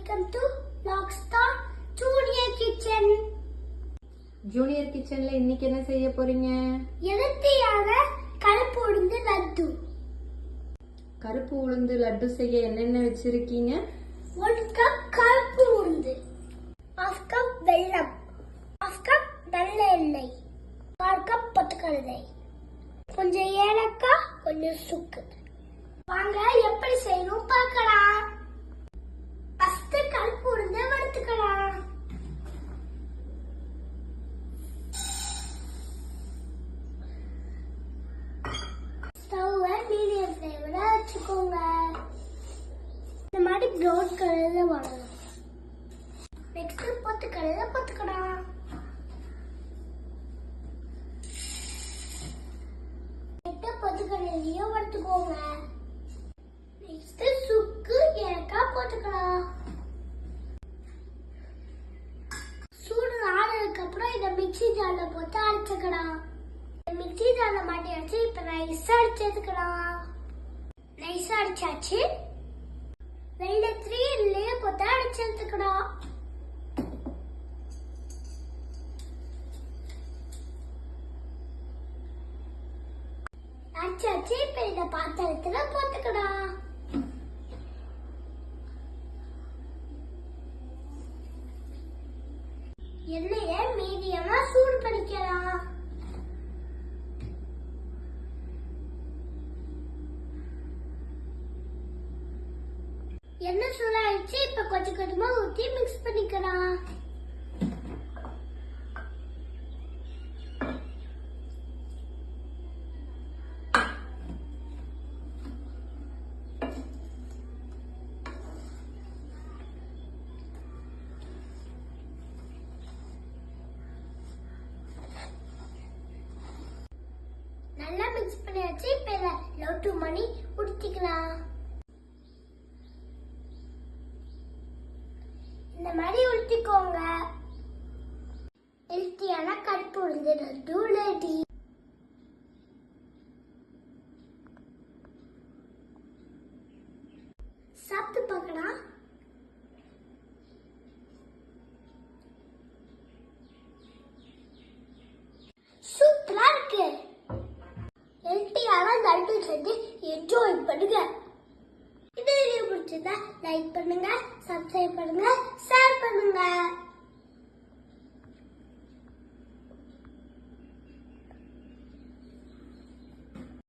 Welcome to Lockstar Junior Kitchen. Junior கிச்சன்ல இன்னைக்கு என்ன செய்ய போறீங்க? இயற்கையான கருப்பு உளுந்து லட்டு. கருப்பு உளுந்து லட்டு செய்ய என்னென்ன வச்சிருக்கீங்க? 1 கப் கருப்பு உளுந்து, 1/2 கப் வெல்லம், 1/2 கப் நல்ல எண்ணெய், 1/4 கப் பொட்டுக்கடலை, கொஞ்சம் ஏலக்காய், கொஞ்சம் சுக்கு. வாங்க எப்படி செய்யணும் பார்க்கலாம். ஃபர்ஸ்ட் கருப்பு உளுந்து வறுத்துக்கலாம். ஸ்டவ்வை மீடியம் ஃப்ளேம்ல வச்சுக்கோங்க. இந்த மாதிரி ப்ரௌன் கலர்ல வரணும். நெக்ஸ்ட் பொட்டுக்கலாம். பொட்டுக்கடலையும் வறுத்துக்கோங்க. நெக்ஸ்ட் சுக்கு ஏலக்காய் போட்டுக்கலாம். சூடு ஆனதுக்கு அப்புறம் இதை மிக்ஸி ஜார்ல போட்டு அரைச்சுக்கலாம். மிக்ஸி ஜார்ல மாட்டி வச்சு இப்ப நைஸா அரைச்சதுக்கலாம். நைஸா அரைச்சாச்சு. வெள்ளத்திலேயே இல்லையே போட்டு அரைச்சதுக்கலாம். அரைச்சாச்சு. இப்ப இந்த பாத்திரத்துல போட்டுக்கலாம். எண்ணெய மீடியமா சூடு பண்ணிக்கலாம். எண்ணெய் சூடாயிடுச்சு. இப்ப கொஞ்சம் கொஞ்சமா ஊத்தி மிக்ஸ் பண்ணிக்கலாம். நல்லா மிக்ஸ் பண்ணியாச்சு. இப்ப லட்டு மணி உடுத்திக்கலாம். இந்த மாதிரி உடுத்திக்கோங்க. ஹெல்த்தியான கருப்பு உளுந்து லட்டு ரெடி. சாப்பிட்டு பார்க்கலாம். சூப்பரா இருக்கு. ஹெல்த்தியான லட்டு செஞ்சு என்ஜாய் பண்ணுங்க. இந்த வீடியோ பிடிச்சிருந்தா லைக் பண்ணுங்க, சப்ஸ்கிரைப் பண்ணுங்க, ஷேர் பண்ணுங்க.